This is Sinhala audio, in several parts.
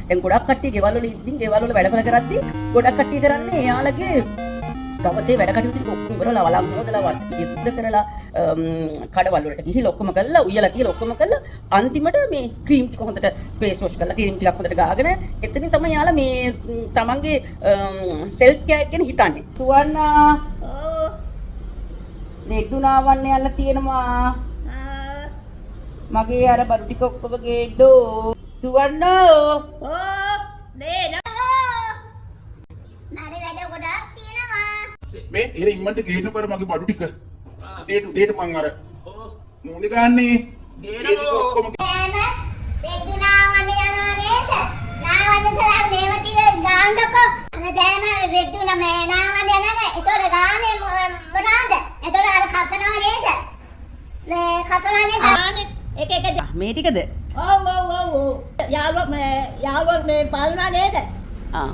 දැන් ගොඩක් කට්ටිය ගෙවල් වල ඉඳින් ගෙවල් වල වැඩ කරද්දී ගොඩක් කට්ටිය කරන්නේ එයාලගේ දවසේ වැඩ කටයුතු ටික ඔක්කොම කරලා වලක් හොදලා වට්ටි සුද්ධ කරලා කඩවල වලට ගිහිල්ලා ඔක්කොම කරලා උයලා තියලා ඔක්කොම කරලා අන්තිමට මේ ක්‍රීම් ටික හොඳට ෆේස් වොෂ් කරලා ක්‍රීම් ටිකක් හොඳට ගාගෙන එතනින් තමයි යාලා මේ තමන්ගේ සෙල්ෆ් කෙයාර් ගැන හිතන්නේ. සුවර්ණා ලෙඩුනාවන්න යන්න තියෙනවා. මගේ අර බඩු ටික ඔක්කොම ගේඩෝ. සුවර්ණා මේ ඉර ඉම්මන්ට ගේන්න කර මගේ බඩු ටික උදේට මං අර මූණේ ගන්නේ ගේන ඔක්කොම රෙද්දුනාවන්න යනවා නේද? නාවන්න සරා මේව ටික ගාන්නකො. අනදෑම රෙද්දුනා මේ නාවන්න යනවා. ඒතොර ගානේ මොනවාද? ඒතොර අර කසනවා නේද? මේ කසනවා නේද? ගානේ එක මේ ටිකද? ඔව්. යාළුවා මේ බලනවා නේද?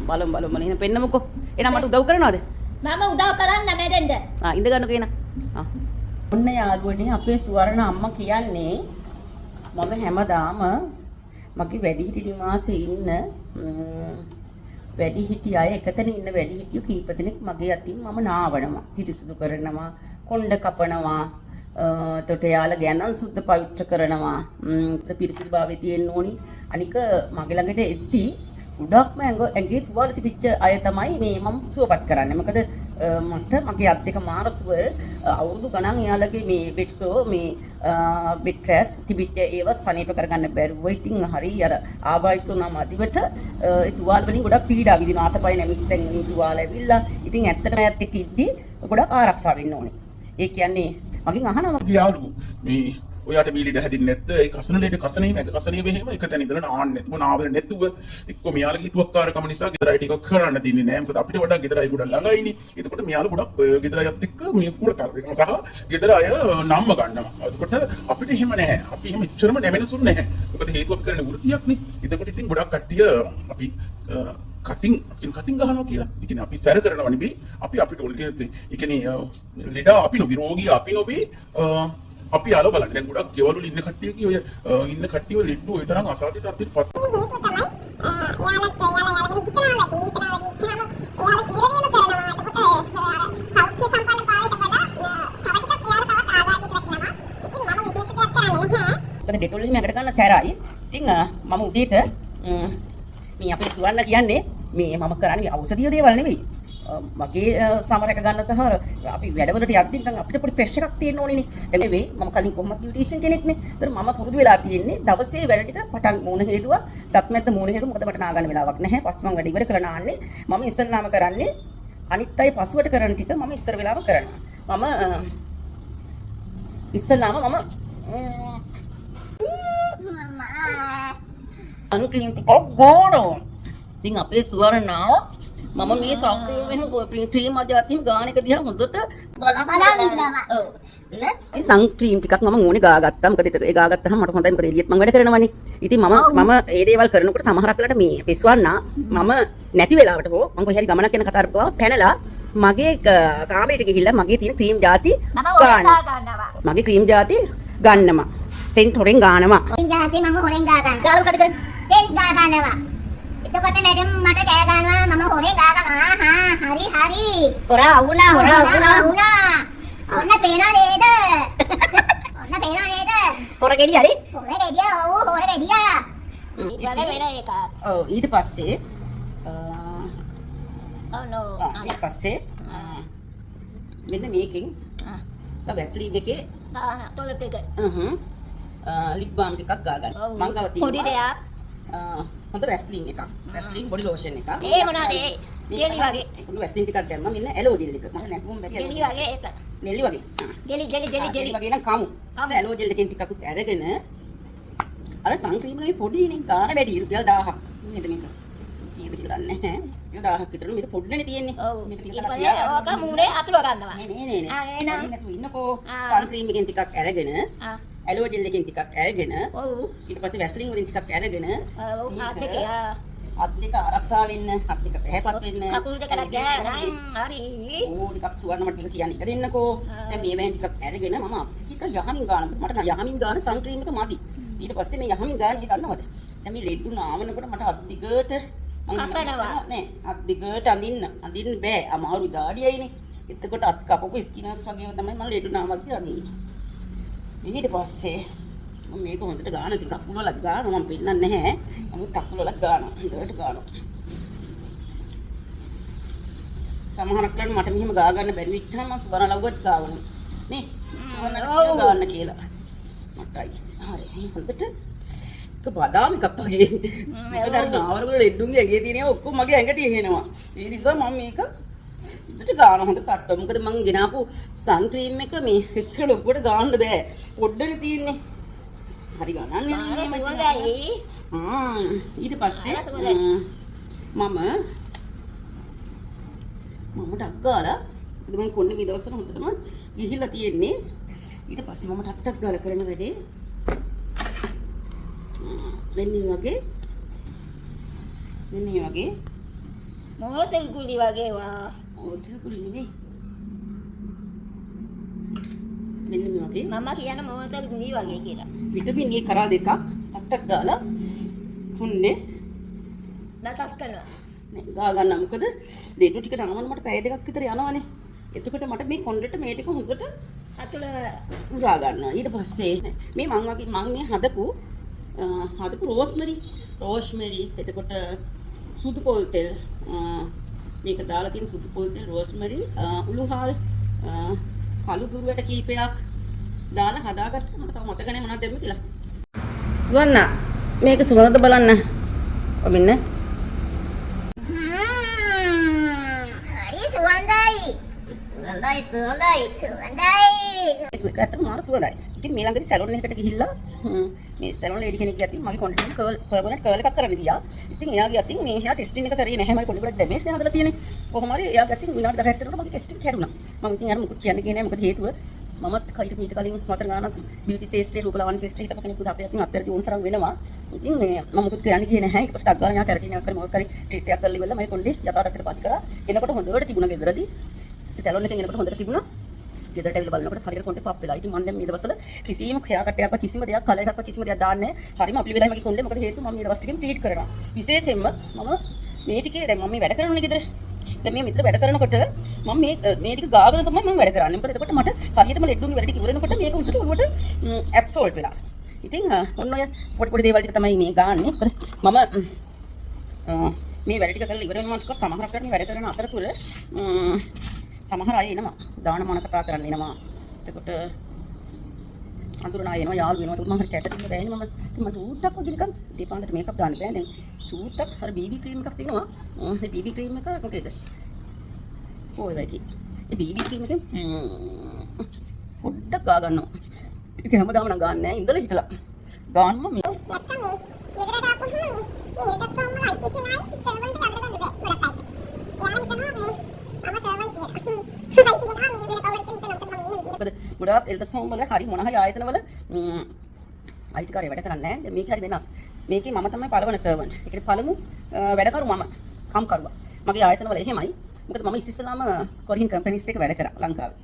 බලමු එහෙනම් පෙන්නමුකෝ. එහෙනම් මට උදව් කරනවද? මම උදව් කරන්න මැරෙන්න. ඉඳ ගන්නකෝ එන. ඔන්න යාළුවනේ අපේ සුවර්ණ අම්මා කියන්නේ මම හැමදාම මගේ වැඩිහිටි නිවාසේ ඉන්න වැඩිහිටි අය එකතන ඉන්න වැඩිහිටියෝ කීප දෙනෙක් මගේ අතින් මම නාවනවා. පිරිසිදු කරනවා, කොණ්ඩ කපනවා, එතකොට යාළ ගැනන් සුද්ධ පවිත්‍ර කරනවා. පිරිසිදුභාවය තියෙන්න ඕනි. අනික මගේ ළඟට එද්දී ගොඩක්ම ඇඟේ තුවාල තිබිච්ච අය තමයි මේ මම සුවපත් කරන්නේ. මොකද මට මගේ අත් දෙක මාරසුව අවුරුදු ගණන් එයාලගේ මේ බෙට්සෝ මේ බෙට්‍රස් තිබිච්ච ඒව සනීප කරගන්න බැරුව ඉතින් හරි අර ආබායිතුනා මදිවට ඒ තුවාල වලින් ගොඩක් පීඩා විඳිනවා. අතපය නැමිච්ච තැන් වලින් තුවාල ඇවිල්ලා ඉතින් ඇත්තටම ඇත්ත එක්ක ඉද්දි ගොඩක් ආරක්ෂා වෙන්න ඕනේ. ඒ කියන්නේ මගෙන් අහනවා යාළුවෝ මේ ඔයාට මීලිට හැදින්නේ නැද්ද? ඒ කසනලේට කසනේ නැග කසනේ වෙහෙම එක තැන ඉඳලා නාන්න නැතුව නාවල නැතුව එක්ක මෙයාලා හිතුවක්කාරකම නිසා ගෙදරයි ටිකක් කරන්න තියන්නේ නැහැ. මොකද අපිට වඩා ගෙදරයි ගොඩක් ළඟයිනේ. එතකොට මෙයාලා ගොඩක් ගෙදරයත් එක්ක මේ කුලතර වෙනවා සහ ගෙදර අය නම්ම ගන්නවා. එතකොට අපිට එහෙම නැහැ. අපි එහෙම ඉච්චරම නැමෙනසුරු නැහැ. මොකද හේතුවක් කරන වෘත්තියක්නේ. එතකොට ඉතින් ගොඩක් කට්ටිය අපි කටින් ගහනවා කියලා. ඒ කියන්නේ අපි සැර කරනවා නෙවෙයි. අපි අපිට ඕන කියන්නේ ඒ කියන්නේ ලෙඩ අපි නොවි රෝගී අපි නොවි අපි යාළුවා බලන්න. දැන් ගොඩක් ගෙවල් වල ඉන්න කට්ටියගේ ඔය ඉන්න කට්ටිය ලෙඩ ඔය තරම් අසාධ්‍ය තත්ත්වෙට පත් ඩෙටෝල් එහෙම යකට ගන්න සැරයි. ඉතින් මම උදේට මේ අපේ සුවර්ණ කියන්නේ මේ මම කරන්නේ ඖෂධීය දේවල් නෙවෙයි. මගේ සමරක ගන්න සහ අපි වැඩවලට යද්දි නිකන් අපිට පොඩි ප්‍රෙෂර් එකක් තියෙන්න ඕනේනේ. ඒ නෙවෙයි මම කලින් කොහොමද ඩියුටිෂන් කෙනෙක්නේ. ඒතර මම පුරුදු වෙලා තියෙන්නේ දවසේ වැඩ ටික පටන් මූණ හේතුවා, දත් මැද්ද මූණ හේතුව මොකද මට නාගන්න වෙලාවක් නැහැ. පස්සේ මම වැඩ ඉවර කරලා නාන්නේ. මම ඉස්සෙල්ලාම කරන්නේ අනිත් අය පසුවට කරන ටික මම ඉස්සර වෙලාම කරනවා. මම ඉස්සෙල්ලාම අනුක්‍රීම් ටිකක් ගෝනවා. ඉතින් අපේ සුවර්ණාව මම මේ සක්‍රීම් එහෙම ක්‍රීම් අධ්‍යාත්මික ගාන එක දිහා හොඳට බලනවා. ඔව්. නේ සංක්‍රීම් ටිකක් මම මූණේ ගාගත්තා. මොකද ඒ ගාගත්තාම මට හොඳයි. මොකද එළියෙත් මම වැඩ කරනවානේ. ඉතින් මම ඒ දේවල් කරනකොට සමහරක් වෙලාවට මේ අපේ සුවර්ණා මම නැති වෙලාවට හෝ මම කොහේ හරි ගමනක් යන කතාවක් කරපුවා පැනලා මගේ කාමරේට ගිහිල්ලා මගේ තියෙන ක්‍රීම් ಜಾති ගන්නවා. මගේ ක්‍රීම් ಜಾති ගන්නවා. සෙන්ට් හොරෙන් ගන්නවා. ක්‍රීම් ಜಾති මම හොරෙන් ගා ගන්නවා. ගාලු කඩ කරන්නේ. සෙන්ට් ගා ගන්නවා. එතකොට මැඩම් මට කෑ ගන්නවා මම හොරේ ගා ගන්නවා. හරි. හොරා වුණා. ඔන්න පේනවා නේද? හොර ගෙඩිය හරි? හොර ගෙඩිය. ඊට වෙන එක. ඔව් ඊට පස්සේ ඊට පස්සේ මෙන්න මේකෙන් වැස්ලින් එකේ තොලට එක. ලිප් බාම් ටිකක් ගා ගන්න. මං ගාව තියෙනවා. පොඩි දෙයක්. හොඳ වැස්ලින් එකක්. වැස්ලින් බොඩි ලෝෂන් එකක්. ඒ මොනවාද ඒ? ජෙලි වගේ. පොඩි වැස්ලින් ටිකක් දැම්මා. මෙන්න ඇලෝ ජෙල් එක. මම නැතුවම බැරි. ජෙලි වගේ ඒක. නෙල්ලි වගේ. ජෙලි. වගේ නම් කමු. ඇලෝ ජෙල් එකෙන් ටිකක් අරගෙන අර සංක්‍රීම් වලින් පොඩි නේ ගාන වැඩි රුපියල් 1000ක්. නේද මේක? කීයද කියලා දන්නේ නැහැ. 1000ක් විතර මේක පොඩ්ඩනේ තියෙන්නේ. මේක ටිකක් ඕක මූණේ අතුල ගන්නවා. නේ. නැතුව ඉන්නකෝ. සංක්‍රීම් එකෙන් ටිකක් අරගෙන ඇලෝ ජෙල් එකෙන් ටිකක් අරගෙන ඊට පස්සේ වැස්ලින් වලින් ටිකක් අරගෙන අත් දෙක ආරක්ෂා වෙන්න, අත් දෙක පැහැපත් වෙන්න. කකුල් දෙක ලැජ්ජායි. හරි. ඕ ටිකක් සුවර්ණ මට ටික කියන්න එක දෙන්නකෝ. දැන් මේ වෑන් ටිකක් අරගෙන මම අත් ටික යහමින් ගන්න. මට යහමින් ගන්න සංක්‍රීම් එක මදි. ඊට පස්සේ මේ යහමින් ගන්න දන්නවද? දැන් මේ ලෙඩු නාවනකොට මට අත් දිගට කසනවා. නෑ අත් දිගට අඳින්න බෑ අමාරු දාඩියයිනේ. එතකොට අත් කපපු ස්කිනර්ස් වගේම තමයි මම ලෙඩු නාමත් අඳින්නේ. ඊට පස්සේ මම මේක හොඳට ගාන ඉතින් කකුල වලක් ගානවා මම පෙන්නන්නේ නැහැ. නමුත් කකුල වලක් ගානවා. හොඳට ගානවා. සමහරක් කරන් මට මෙහෙම ගා ගන්න බැරි වෙච්චාම මම සුබන ලව්වත් ගාවනවා. නේ? සුබන ගාන්න කියලා. මටයි. හරි. හොඳට බදාම එකක් වගේ. ඒක අර ගාවර වල ලෙඩුන්ගේ ඇඟේ තියෙනවා ඔක්කොම මගේ ඇඟට එහෙනවා. ඒ නිසා මම මේක හොඳට ගාන හොඳ කට්ට. මොකද මම ගෙනාපු සන් ක්‍රීම් එක මේ ඉස්සර ලොකුවට ගාන්න බෑ. පොඩ්ඩනේ තියෙන්නේ. හරි ගණන්නේ ඊට පස්සේ මම ටක් ගාලා ඉතින් මම කොන්නේ මේ දවස්වල හොඳටම ගිහිල්ලා තියෙන්නේ. ඊට පස්සේ මම ටක් ගාලා කරන වැඩේ මෙන්න වගේ මොහොතෙල් කුලි වගේ වා. මොහොතෙල් කුලි නෙමෙයි. මෙන්න මේ වගේ මම කියන මොහොතෙල් කුලි වගේ කියලා. විටමින් E කරා දෙකක් ටක් ගාලා කුන්නේ නැතස් කරනවා. නේ ගා ගන්න. මොකද දෙඩු ටික නමන්න මට පැය දෙකක් විතර යනවනේ. එතකොට මට මේ කොණ්ඩෙට මේ ටික හොඳට අතුල උරා ගන්නවා. ඊට පස්සේ මේ මම මේ හදපු රෝස්මෙරි එතකොට සුදු පොල් තෙල් මේක දාලා තියෙන සුදු පොල් තෙල් රෝස්මෙරි උළුහාල් කළු දුරුවට කීපයක් දාලා හදාගත්තා. මට තාම මතක නැහැ මොනවද දෙන්න කියලා. සුවන්න මේක සුවඳ බලන්න. ඔබින්න හරි සුවඳයි. ඇත්තටම මාර සුවඳයි. ඉතින් මේ ළඟදී සැලොන් එකකට ගිහිල්ලා මේ සැලොන් ලේඩි කෙනෙක් ගියා. ඉතින් මගේ කොණ්ඩේට පර්මනන්ට් කර්ල් එකක් කරන්න ගියා. ඉතින් එයා ගියා. ඉතින් මේ එයා ටෙස්ටින් එක කරේ නැහැ. මගේ කොණ්ඩේ වල ඩැමේජ් එක හදලා තියෙන්නේ. කොහොම හරි එයා ගත්තින් විනාඩි 10ක් යනකොට මගේ ටෙස්ටින් කැඩුනා. මම ඉතින් අර මොකද කියන්නේ කියන්නේ මොකද හේතුව මමත් මීට කලින් වසර ගානක් බියුටි ශාස්ත්‍රයේ රූපලාවන්‍ය ශාස්ත්‍රයේ හිටපු කෙනෙකුට අපේ අතින් අත්තරදී ඕන තරම් වෙනවා. ඉතින් මේ මම මොකද කියන්නේ කියන්නේ නැහැ. ඊට පස්සේ ටක් ගාලා යා කැරටින් එකක් කරේ මොකක් කරේ ට්‍රීට් එකක් කරලා ඉවරලා මගේ කොණ්ඩේ යථාර්ථයටපත් කරා. එනකොට හොඳට තිබුණා ගෙදරදී. සැලොන් එකෙන් එනකොට හොඳට තිබුණා. ගෙදරට ඇවිල්ලා බලනකොට හරියට කොණ්ඩේ පප් වෙලා. ඉතින් මම දැන් මේ දවස්වල කිසිම ඛයා කට්ටයක්වත් කිසිම දෙයක් කල එකක්වත් කිසිම දෙයක් දාන්නේ නැහැ. හරිම අපිලි වෙලා මගේ කොණ්ඩේ මොකද හේතුව මම මේ දවස් ටිකෙන් ට්‍රීට් කරනවා. විශේෂයෙන්ම මම මේ ටිකේ දැන් මම මේ වැඩ කරනනේ ගෙදර. දැන් මේ මෙතන වැඩ කරනකොට මම මේ ටික ගාගෙන තමයි මම වැඩ කරන්නේ. මොකද එතකොට මට හරියටම ලෙඩුන්ගේ වැඩ ටික ඉවරනකොට මේක උඩට ඔළුවට ඇබ්සෝල්බ් වෙලා. ඉතින් ඔන්න ඔය පොඩි දේවල් ටික තමයි මේ ගාන්නේ. මොකද මම මේ වැඩ ටික කරලා ඉවර වෙනවා ටික සමහරක් කරන්නේ වැඩ කරන අතරතුර සමහර අය එනවා දාන මන කතා කරන්න එනවා. එතකොට අඳුරන අය එනවා යාළු වෙනවා. මම හරි කැට දෙන්න බෑනේ මම. ඉතින් මම චූට්ටක් වගේ නිකන් දෙපාන්දට මේකප් දාන්න බෑ. දැන් චූට්ටක් අර BB ක්‍රීම් එකක් තියෙනවා. මේ BB ක්‍රීම් එක මොකේද? ඔය වගේ. මේ BB ක්‍රීම් එකෙන් පොඩ්ඩක් ගා ගන්නවා. ඒක හැමදාම නම් ගන්න නෑ ඉඳලා හිටලා. ගාන්නම මේ ගොඩාක් එල්ටසෝම් වල හරි මොන හරි ආයතන වල අයිතිකාරය වැඩ කරන්නේ නැහැ. මේක හරි වෙනස්. මේකේ මම තමයි පළවන සර්වන්ට්. ඒ කියන්නේ පළමු වැඩකරු මම කම්කරුවා. මගේ ආයතන වල එහෙමයි. මොකද මම ඉස්සෙල්ලාම කොරියන් කම්පැනිස් එක වැඩ කරා ලංකාවේ.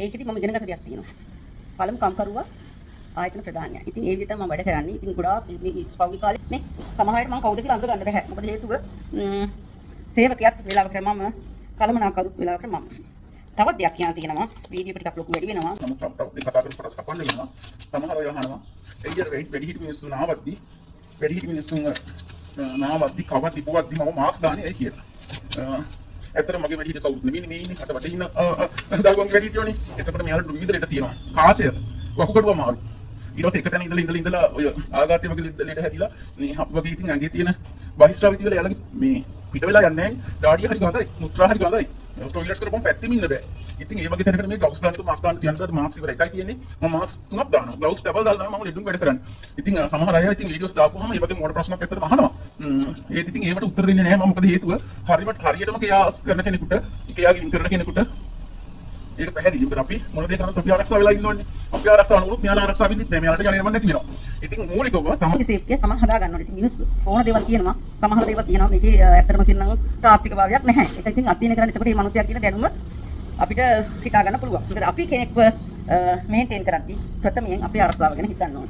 ඒකෙදි මම ඉගෙන ගත්ත දෙයක් තියෙනවා. පළමු කම්කරුවා ආයතන ප්‍රධානියා. ඉතින් ඒ විදිහට මම වැඩ කරන්නේ. ඉතින් ගොඩාක් මේ ස්පෞගි කාලේ නේ සමහර විට මම කවුද කියලා අඳුර ගන්න බැහැ. මොකද හේතුව සේවකයක් වෙලාවකට මම කලමනාකරුත් වෙලාවකට මම තවත් දෙයක් කියන්න තියෙනවා. වීඩියෝ ටිකක් ලොකු වැඩි වෙනවා. මම තව කතා කරලා පස්සේ කපන්න වෙනවා. සමහර අය අහනවා එయ్యර වැඩි හිටි මිනිස්සු නාවද්දි කවද්දි පුවද්දි මම මාස්ක් දාන්නේ ඇයි කියලා. ඇත්තට මගේ වැඩි හිටි කවුරුත් නෙමෙයි මේ ඉන්නේ. අත වටේ ඉන්න දරුවන් වැඩි හිටියෝනේ. එතකොට මෙයාලට විවිධ තියෙනවා. කාසය වකුගඩුව මාරු. ඊට පස්සේ එක තැන ඉඳලා ඔය ආඝාතය වගේ ලෙඩ හැදිලා මේ හප් වගේ ඉතින් ඇඟේ තියෙන බහිස්ත්‍රාව විදිහට යාළගේ මේ පිට වෙලා යන්නේ නැහැ. ඩාඩිය හරි ගඳයි, මුත්‍රා හරි ගඳයි. ස්ටොයිලට්ස් කරපුවම පැත්තෙම ඉන්න බෑ. ඉතින් ඒ වගේ තැනකට මේ ග්ලව්ස් දාන්න මාස්ක් දාන්න කියනකොට මාස්ක් ඉවර එකයි තියෙන්නේ. මම මාස්ක් තුනක් දානවා. ග්ලව්ස් ඩබල් දාලා මම ලෙඩුන් වැඩ කරන්නේ. ඉතින් සමහර අය ඉතින් වීඩියෝස් දාපුවාම ඒ වගේ මොඩ ප්‍රශ්නක් ඇත්තටම අහනවා. ඒත් ඉතින් ඒවට උත්තර දෙන්නේ නැහැ මම. මොකද හේතුව හරියටම කියාස් කරන කෙනෙකුට, කියාගින් කරන කෙනෙකුට ඒක පැහැදිලි. මොකද අපි මොන දේ කරනත් අපි ආරක්ෂා වෙලා ඉන්න ඕනේ. අපි ආරක්ෂා වුණොත් මෙයාලා ආරක්ෂා වෙන්නේ නැහැ. මෙයාලට යන්නේ නැති වෙනවා. ඉතින් මූලිකව තමයි සේෆ්ටි එක තමයි හදා ගන්න ඕනේ. ඉතින් මිනිස්සු ඕන දේවල් කියනවා. සමහර දේවල් කියනවා මේකේ ඇත්තටම කියනවා තාත්වික භාවයක් නැහැ. ඒක ඉතින් අධ්‍යයනය කරන්න එතකොට මේ මිනිස්සයා කියන දැනුම අපිට හිතා ගන්න පුළුවන්. මොකද අපි කෙනෙක්ව මේන්ටේන් කරද්දී ප්‍රථමයෙන් අපි ආරක්ෂාව ගැන හිතන්න ඕනේ.